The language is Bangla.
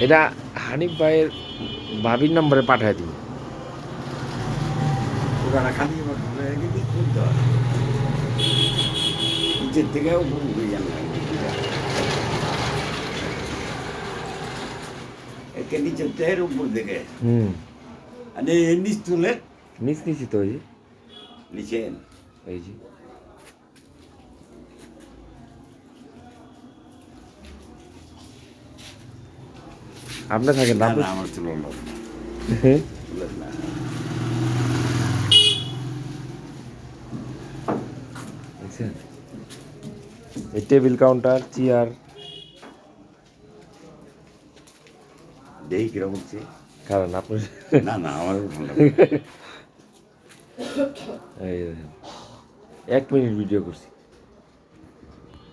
এটা হানিফ ভাইয়ের ভাবির নম্বরে পাঠায় দিন। ওরা খালি কিন্তু খুলতে হয় নিচের থেকেও ঘুরবে জানলাম একে নিচের থেকে উপর দিকে আর এই নিচ তুলে নিচি তো ওই যে নিচে এই যে আপনার থাকেন না না না আমার তুলো না তুলে না দেখছেন এই টেবিল কাউন্টার চেয়ার দেখি কিরকম হচ্ছে কারণ আপনার না না আমার ভালো লাগে এই দেখেন, 1 মিনিট ভিডিও করছি।